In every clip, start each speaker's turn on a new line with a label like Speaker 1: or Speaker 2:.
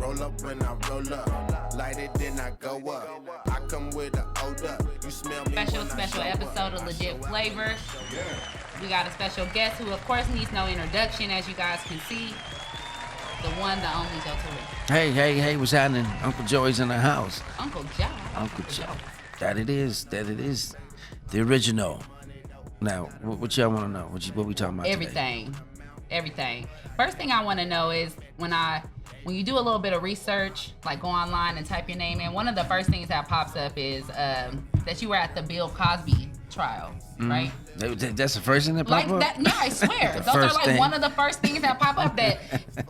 Speaker 1: Roll up when I roll up. Light it, then I go up. I come with the odor. You smell me.
Speaker 2: Special episode of Legit Flavor. We got a special guest who, of course, needs no introduction, as you guys can see. The one, the only Joe Torry.
Speaker 3: Hey, what's happening? Uncle Joey's in the house.
Speaker 2: Uncle Joe.
Speaker 3: Uncle Joe. That it is. The original. Now, what y'all want to know? What we talking about
Speaker 2: Everything.
Speaker 3: today?
Speaker 2: Everything. First thing I want to know is when you do a little bit of research, like go online and type your name in, one of the first things that pops up is that you were at the Bill Cosby trial, right?
Speaker 3: That's the first thing that popped up?
Speaker 2: That, yeah, I swear. Those are like one of the first things that pop up that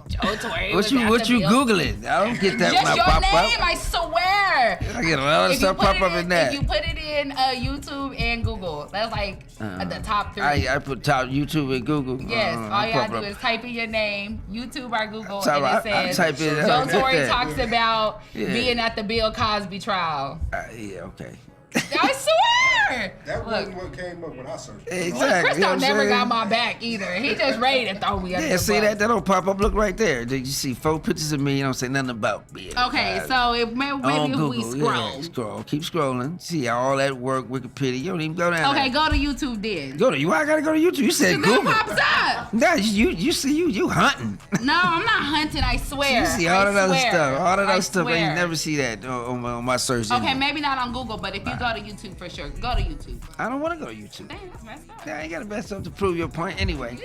Speaker 2: Joe Torry was
Speaker 3: What you Googling? I don't get that
Speaker 2: just
Speaker 3: when I
Speaker 2: your
Speaker 3: pop
Speaker 2: name,
Speaker 3: up.
Speaker 2: I swear.
Speaker 3: I get a lot of stuff pop up in that.
Speaker 2: If you put it in YouTube and Google, that's like the top three.
Speaker 3: I put top YouTube and Google.
Speaker 2: Yes, all you gotta do is type in your name, YouTube or Google,
Speaker 3: So
Speaker 2: and it says Joe Torry talks about being at the Bill Cosby trial.
Speaker 3: Yeah, okay.
Speaker 2: I swear.
Speaker 4: That wasn't what came up when I searched.
Speaker 3: Exactly.
Speaker 2: Christo never got my back either. He just ready to throw me under the
Speaker 3: see
Speaker 2: bus.
Speaker 3: that don't pop up. Look right there. Did you see 4 pictures of me? You don't say nothing about me.
Speaker 2: Okay, so maybe if we scroll.
Speaker 3: Yeah, scroll. Keep scrolling. See all that work, Wikipedia. You don't even go down there.
Speaker 2: Okay, go to YouTube then.
Speaker 3: Go to you. I gotta go to YouTube. You said Google.
Speaker 2: That pops up.
Speaker 3: No, you see you hunting.
Speaker 2: No, I'm not hunting. I swear.
Speaker 3: You see all of that stuff. All of that stuff.
Speaker 2: Swear.
Speaker 3: And you never see that on my search
Speaker 2: Okay,
Speaker 3: engine.
Speaker 2: maybe not on Google, but if you go to YouTube for sure, go to YouTube.
Speaker 3: I don't want to go to YouTube.
Speaker 2: Dang, that's messed up.
Speaker 3: I ain't got to mess up to prove your point anyway.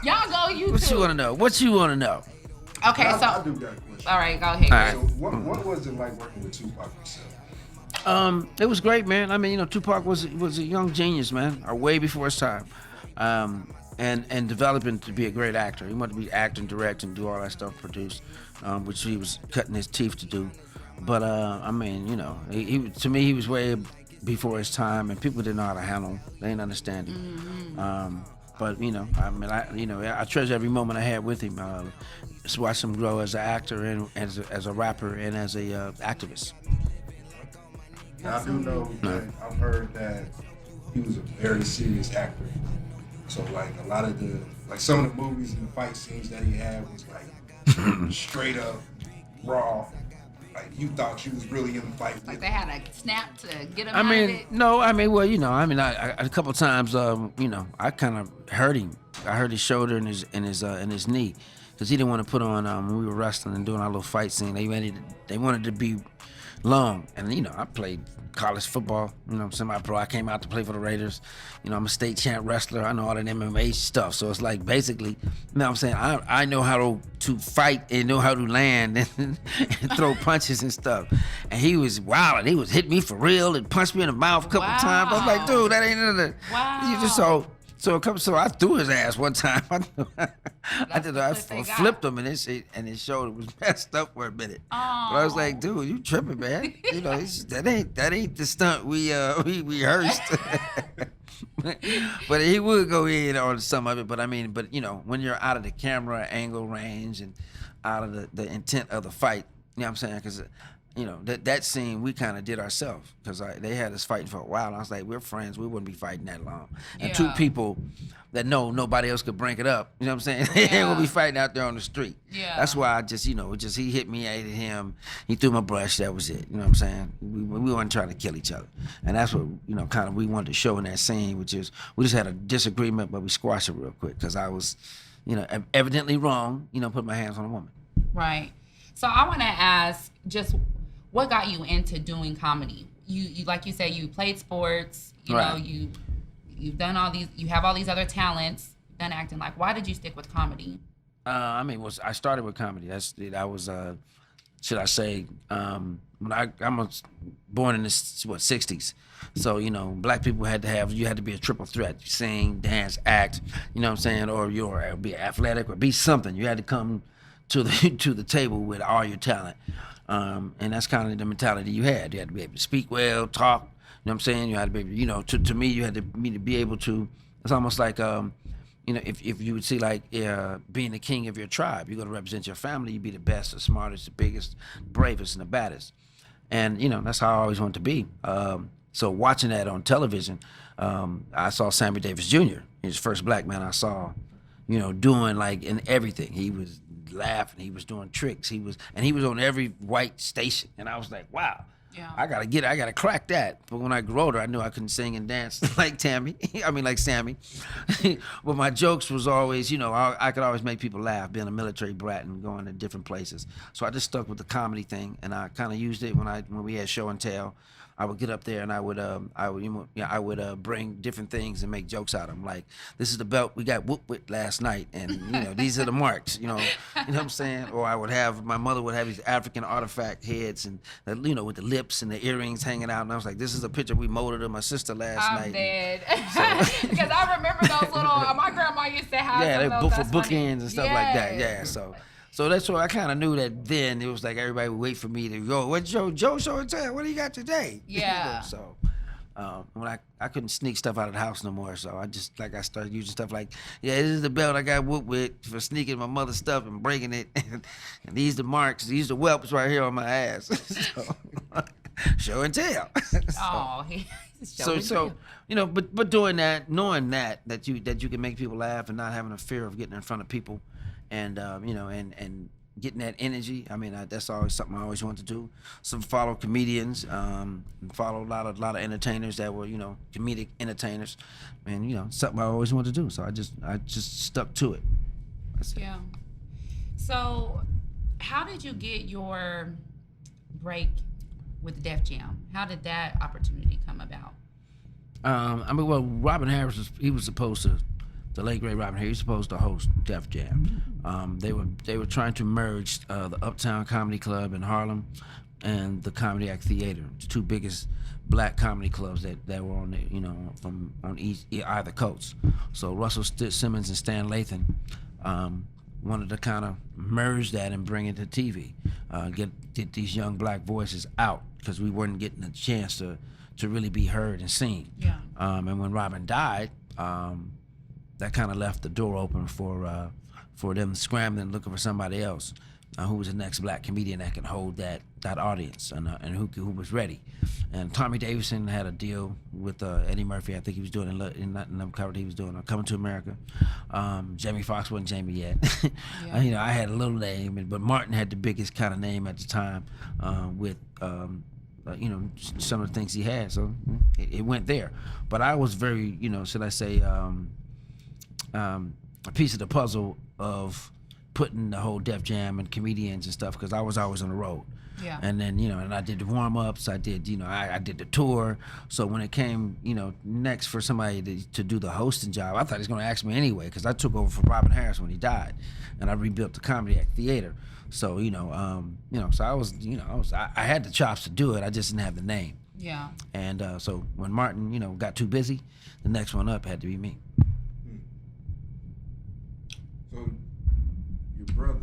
Speaker 2: Y'all go YouTube.
Speaker 3: What you want to know?
Speaker 2: Okay, so
Speaker 4: I do got a question.
Speaker 2: all right, go ahead.
Speaker 3: All right.
Speaker 4: So what was it like working with Tupac yourself?
Speaker 3: It was great, man. I mean, Tupac was a young genius, man, way before his time, and developing to be a great actor. He wanted to be acting, direct, and do all that stuff, produce, which he was cutting his teeth to do. But I mean, he to me he was way before his time, and people didn't know how to handle him. They didn't understand him. But I treasure every moment I had with him. Just watch him grow as an actor and as a rapper and as a activist.
Speaker 4: Now, I do know that I've heard that he was a very serious actor. So like a lot of some of the movies and the fight scenes that he had was like straight up raw. Like you thought you was really in the fight.
Speaker 2: Like they had a snap to get him
Speaker 3: I
Speaker 2: out
Speaker 3: mean,
Speaker 2: of it.
Speaker 3: no, I mean, well, I a couple times, I kind of hurt him. I hurt his shoulder and his knee, because he didn't want to put on when we were wrestling and doing our little fight scene. They wanted to be long, and I played college football, semi-pro. I came out to play for the Raiders. I'm a state champ wrestler. I know all that MMA stuff. So it's like basically, I know how to fight and know how to land and throw punches and stuff. And he was wild, and he was hitting me for real and punched me in the mouth a couple times. I was like, dude, that ain't nothing.
Speaker 2: Wow.
Speaker 3: So I threw his ass one time. I flipped him, and his shoulder was messed up for a minute. But I was like, dude, you tripping, man? That ain't the stunt we rehearsed. But he would go in on some of it. But when you're out of the camera angle range and out of the intent of the fight, you know what I'm saying? Because that scene we kind of did ourselves, because they had us fighting for a while. And I was like, we're friends. We wouldn't be fighting that long. And two people that know nobody else could break it up. You know what I'm saying? They ain't gonna be fighting out there on the street.
Speaker 2: Yeah.
Speaker 3: That's why I just, he hit me, I hit him. He threw my brush. That was it. You know what I'm saying? We weren't trying to kill each other. And that's what, kind of we wanted to show in that scene, which is we just had a disagreement, but we squashed it real quick because I was, evidently wrong, put my hands on a woman.
Speaker 2: Right. So I want to ask just what got you into doing comedy? You like you said, you played sports, you've done all these, you have all these other talents, done acting. Like, why did you stick with comedy?
Speaker 3: I started with comedy. I was, should I say, I'm born in the 60s. So, black people you had to be a triple threat. Sing, dance, act, you know what I'm saying? Or be athletic or be something. You had to come to the table with all your talent. And that's kind of the mentality you had. You had to be able to speak well, talk, you know what I'm saying? You had to be able, to me, you had to be able to, it's almost like, if you would see like being the king of your tribe, you're going to represent your family, you be the best, the smartest, the biggest, bravest, and the baddest. And, that's how I always wanted to be. So watching that on television, I saw Sammy Davis Jr., his first black man I saw, doing like in everything. He was laugh, and he was doing tricks. He was on every white station, and I was like, wow.
Speaker 2: Yeah.
Speaker 3: I gotta crack that. But when I grew older, I knew I couldn't sing and dance like Tammy. Like Sammy. But my jokes was always, I could always make people laugh, being a military brat and going to different places. So I just stuck with the comedy thing, and I kind of used it when we had show and tell. I would get up there and I would bring different things and make jokes out of them. Like, this is the belt we got whooped with last night, and these are the marks. You know what I'm saying? Or my mother would have these African artifact heads, and with the lips and the earrings hanging out. And I was like, this is a picture we molded of my sister last night.
Speaker 2: I'm dead. Because I remember those little. My grandma used to have.
Speaker 3: Yeah,
Speaker 2: some of those.
Speaker 3: for bookends and stuff like that. Yeah,
Speaker 2: Yes.
Speaker 3: So that's why I kind of knew that then. It was like everybody would wait for me to go, what Joe show and tell? What do you got today?
Speaker 2: Yeah.
Speaker 3: So when I couldn't sneak stuff out of the house no more, so I started using stuff like, this is the belt I got whooped with for sneaking my mother's stuff and breaking it, and these the marks, these the whelps right here on my ass. So, show and tell. But doing that, knowing that you can make people laugh and not having a fear of getting in front of people. And and getting that energy. I mean, that's always something I always wanted to do. Follow comedians, follow a lot of entertainers that were comedic entertainers, and something I always wanted to do. So I just stuck to it. That's it.
Speaker 2: Yeah. So, how did you get your break with Def Jam? How did that opportunity come about?
Speaker 3: Robin Harris was supposed to. The late great Robin Harris, he was supposed to host Def Jam. They were trying to merge the Uptown Comedy Club in Harlem and the Comedy Act Theater, the two biggest black comedy clubs that were on either coast. So Russell Simmons and Stan Lathan wanted to kind of merge that and bring it to TV, get these young black voices out, because we weren't getting a chance to really be heard and seen.
Speaker 2: Yeah.
Speaker 3: And when Robin died, that kind of left the door open for them scrambling, looking for somebody else who was the next black comedian that can hold that audience and who was ready. And Tommy Davidson had a deal with Eddie Murphy. I think he was doing in covered. He was doing Coming to America. Jamie Foxx wasn't Jamie yet.
Speaker 2: Yeah.
Speaker 3: I had a little name, but Martin had the biggest kind of name at the time with. Some of the things he had, so it went there. But I was very, should I say, a piece of the puzzle of putting the whole Def Jam and comedians and stuff, because I was always on the road.
Speaker 2: Yeah.
Speaker 3: And then, and I did the warm-ups, I did the tour. So when it came, next for somebody to do the hosting job, I thought he was going to ask me anyway, because I took over for Robin Harris when he died, and I rebuilt the Comedy Act Theater. So, so I had the chops to do it, I just didn't have the name.
Speaker 2: Yeah.
Speaker 3: And so when Martin, got too busy, the next one up had to be me.
Speaker 4: So your brother,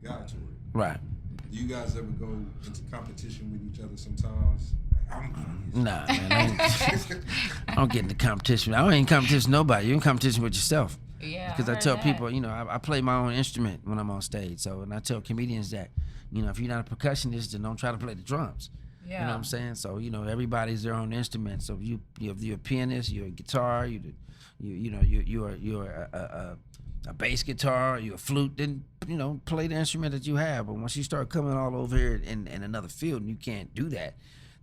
Speaker 4: Torry.
Speaker 3: Right.
Speaker 4: Do you guys ever go into competition with each other sometimes?
Speaker 3: Nah, man. I don't get into competition. I don't ain't competition with nobody. You're in competition with yourself.
Speaker 2: Yeah.
Speaker 3: Because I tell people, I play my own instrument when I'm on stage. So, and I tell comedians that, if you're not a percussionist, then don't try to play the drums.
Speaker 2: Yeah.
Speaker 3: You know what I'm saying? So, everybody's their own instrument. So if you're a pianist, you're a guitar, you're a bass guitar, you're a flute, then play the instrument that you have. But once you start coming all over here in another field and you can't do that,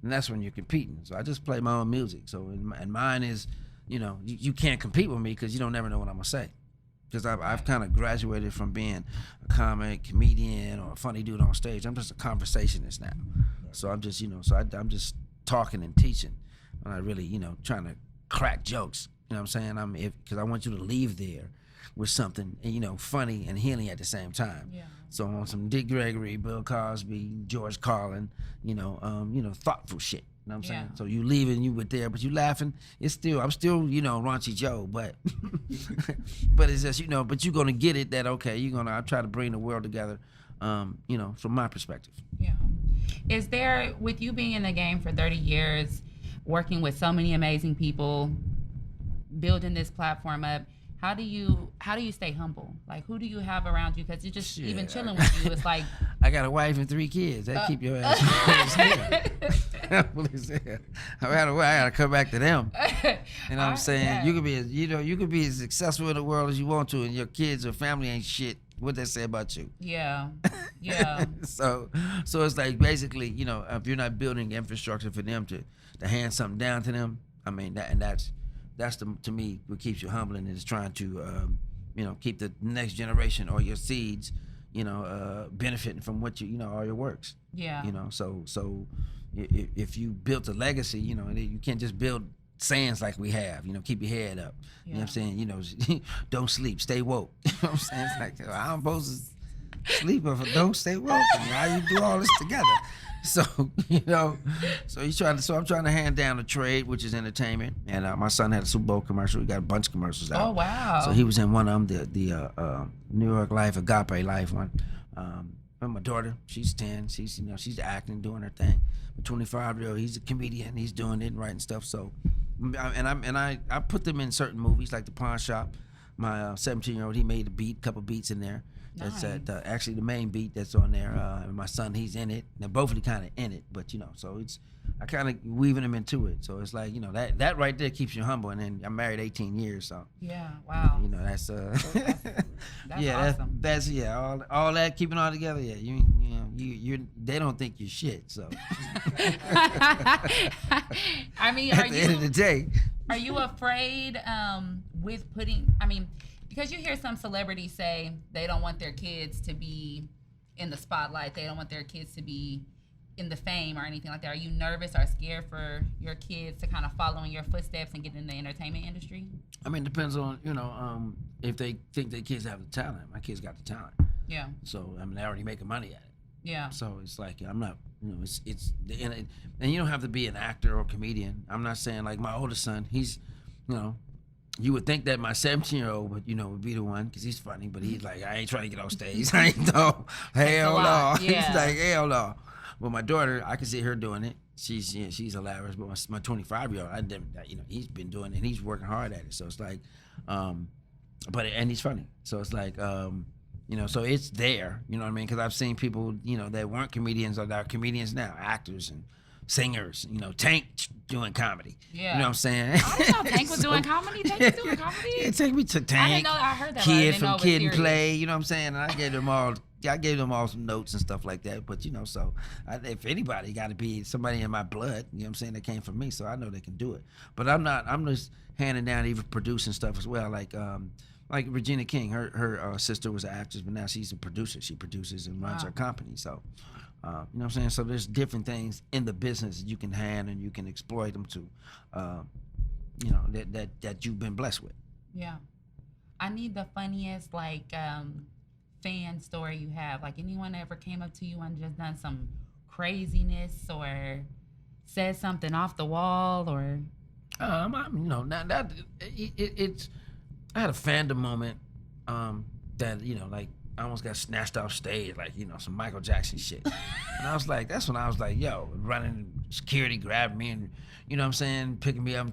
Speaker 3: then that's when you're competing. So I just play my own music. So and mine is, you can't compete with me because you don't never know what I'm gonna say. Because I've kind of graduated from being a comic, comedian, or a funny dude on stage. I'm just a conversationist now. So I'm just, I'm just talking and teaching. I'm not really, trying to crack jokes. You know what I'm saying? Because I want you to leave there with something, funny and healing at the same time.
Speaker 2: Yeah.
Speaker 3: So on some Dick Gregory, Bill Cosby, George Carlin, thoughtful shit. You know what I'm saying?
Speaker 2: Yeah.
Speaker 3: So you leaving, you with there, but you laughing. I'm still, raunchy Joe, but but it's just, but you're gonna get it that I try to bring the world together, from my perspective.
Speaker 2: Yeah. Is there, with you being in the game for 30 years, working with so many amazing people, building this platform up, how do you stay humble? Like, who do you have around you? Because you just, even chilling with you, it's like...
Speaker 3: I got a wife and 3 kids. That keep your ass I gotta come back to them. You know what I'm saying?
Speaker 2: Yeah.
Speaker 3: You could be as successful in the world as you want to, and your kids or family ain't shit. what they say about you.
Speaker 2: Yeah. Yeah.
Speaker 3: So it's like basically, you know, if you're not building infrastructure for them to hand something down to them, I mean, that's to me what keeps you humble, and is trying to, you know, keep the next generation or your seeds, you know, benefiting from what you know, all your works.
Speaker 2: Yeah.
Speaker 3: You know, so if you built a legacy, you know, you can't just build sayings like we have, you know, keep your head up. You know what I'm saying? You know, don't sleep, stay woke. You know what I'm saying? It's like, I'm supposed to sleep if I don't stay woke. And how you do all this together? So, you know, so I'm trying to hand down the trade, which is entertainment. And my son had a Super Bowl commercial. He got a bunch of commercials out.
Speaker 2: Oh, wow.
Speaker 3: So he was in one of them, the New York Life, Agape Life one. And my daughter, she's 10. She's, you know, she's acting, doing her thing. My 25-year-old, he's a comedian. He's doing it and writing stuff. So, I put them in certain movies like The Pawn Shop. My 17-year-old, he made a couple beats in there. That's actually the main beat that's on there. And my son, he's in it. They're both kind of in it, but you know, so I kind of weaving them into it. So it's like, you know, that right there keeps you humble. And then I'm married 18 years, so
Speaker 2: yeah, wow.
Speaker 3: You know, that's
Speaker 2: that's
Speaker 3: yeah,
Speaker 2: awesome.
Speaker 3: that's all that keeping all together. Yeah, you they don't think you're shit. So
Speaker 2: I mean,
Speaker 3: at the end of the day,
Speaker 2: are you afraid with putting? I mean, because you hear some celebrities say they don't want their kids to be in the spotlight. They don't want their kids to be in the fame or anything like that. Are you nervous or scared for your kids to kind of follow in your footsteps and get in the entertainment industry? I
Speaker 3: mean, it depends on, you know, if they think their kids have the talent. My kids got the talent.
Speaker 2: Yeah.
Speaker 3: So, I mean, they're already making money at it.
Speaker 2: Yeah. So
Speaker 3: it's like, I'm not, you know, and you don't have to be an actor or comedian. I'm not saying like my oldest son, he's, you know, you would think that my 17-year-old would, you know, would be the one because he's funny, but he's like, I ain't trying to get on stage. I ain't no, hell no.
Speaker 2: Yeah.
Speaker 3: He's like, hell no. But my daughter, I can see her doing it. She's hilarious. But my 25-year-old, I never, you know, he's been doing it and he's working hard at it. So it's like, and he's funny. So it's like, you know, so it's there. You know what I mean? Because I've seen people, you know, that weren't comedians or that are comedians now, actors and singers. You know, Tank doing comedy. Yeah. You know what I'm saying?
Speaker 2: I didn't know Tank was doing comedy. Tank was doing comedy?
Speaker 3: Yeah, take me to Tank.
Speaker 2: I didn't know. I heard that.
Speaker 3: Kid from Kid and Play. You know what I'm saying? And I gave them all some notes and stuff like that. But, you know, so if anybody got to be somebody in my blood, you know what I'm saying, that came from me, so I know they can do it. But I'm just handing down even producing stuff as well. Like Regina King, her sister was an actress, but now she's a producer. She produces and runs her company. So, you know what I'm saying? So there's different things in the business that you can hand and you can exploit them to, you know, that you've been blessed with.
Speaker 2: Yeah. I need the funniest, like, fan story you have. Like, anyone ever came up to you and just done some craziness or said something off the wall or?
Speaker 3: You know, it's. I had a Fandom moment that, you know, like I almost got snatched off stage, like, you know, some Michael Jackson shit. And I was like, that's when I was like, yo, running, security grabbed me and, you know what I'm saying, picking me up,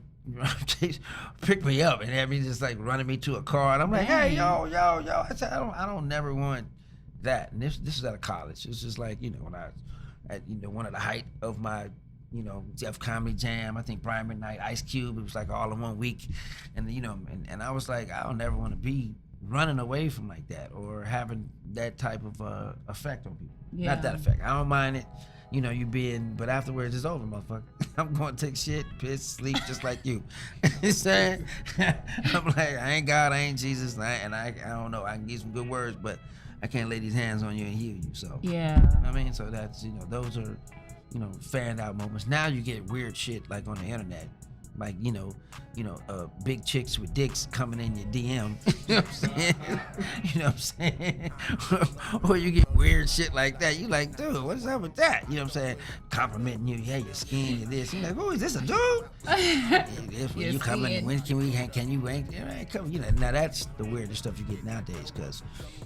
Speaker 3: picked me up and had me just like running me to a car. And I'm like, hey, yo. I said, I don't never want that. And this is out of college. It's just like, you know, when I was at, you know, one of the height of my, you know, Def Comedy Jam, I think Brian McKnight, Ice Cube, it was like all in 1 week. And, you know, and I was like, I don't never want to be running away from like that or having that type of effect on people. Yeah. Not that effect. I don't mind it, you know, you being, but afterwards it's over, motherfucker. I'm going to take shit, piss, sleep, just like you. You saying? I'm like, I ain't God, I ain't Jesus, and I don't know, I can give some good words, but I can't lay these hands on you and heal you. So,
Speaker 2: yeah.
Speaker 3: I mean, so that's, you know, those are, you know, fanned out moments. Now you get weird shit like on the internet. Like, you know, big chicks with dicks coming in your DM. You know what I'm saying? You know what I'm saying? Or you get weird shit like that. You like, dude, what's up with that? You know what I'm saying? Complimenting you, yeah, your skin, your this. You're like, oh, is this a dude? Yeah, this when you coming, when can you rank? You know, now that's the weirdest stuff you get nowadays because,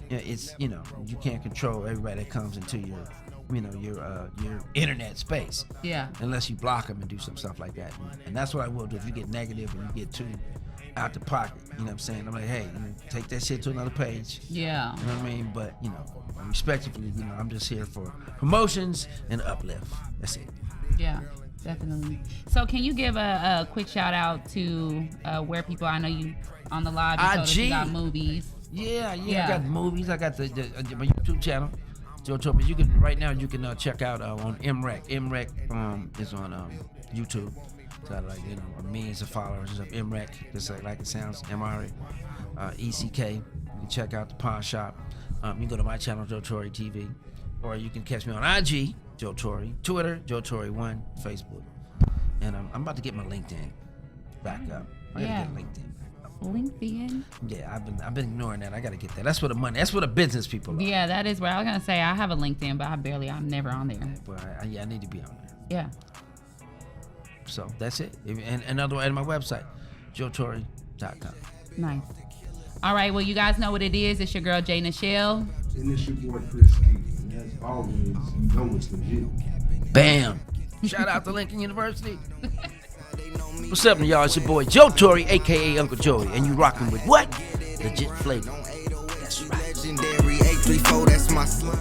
Speaker 3: you know, it's, you know, you can't control everybody that comes into your, you know, your internet space.
Speaker 2: Yeah.
Speaker 3: Unless you block them and do some stuff like that. And that's what I will do. If you get negative and you get too out the pocket, you know what I'm saying? I'm like, hey, you know, take that shit to another page.
Speaker 2: Yeah.
Speaker 3: You know what I mean? But, you know, respectfully, you know, I'm just here for promotions and uplift. That's it.
Speaker 2: Yeah, definitely. So can you give a quick shout out to where people, I know you on the live, you told us you got movies.
Speaker 3: Yeah.
Speaker 2: Yeah.
Speaker 3: I got movies. I got my YouTube channel, Joe Torry. You can right now. You can check out on MREC. MREC is on YouTube. So like millions of followers of MREC, just like it sounds. ECK. You can check out the Pawn Shop. You can go to my channel, Joe Torry TV, or you can catch me on IG, Joe Torry, Twitter, Joe Torry 1, Facebook, and I'm about to get my LinkedIn back up. I gotta get LinkedIn back up.
Speaker 2: LinkedIn.
Speaker 3: Yeah, I've been ignoring that. I gotta get that. That's where the money. That's where the business people are.
Speaker 2: Yeah, that is where I was gonna say I have a LinkedIn, but I'm never on there.
Speaker 3: But I need to be on there.
Speaker 2: Yeah.
Speaker 3: So that's it. And another one, and my website, joetorry.com.
Speaker 2: Nice. All right, well, you guys know what it is. It's your girl, J.NICHELLE.
Speaker 4: And it's your boy Chris Ski. And as always, you know it's legit.
Speaker 3: Bam. Shout out to Lincoln University. What's up, y'all? It's your boy, Joe Torry, a.k.a. Uncle Joey. And you rocking with what? Legit flavor. That's right.
Speaker 1: Legendary 834, that's my slug.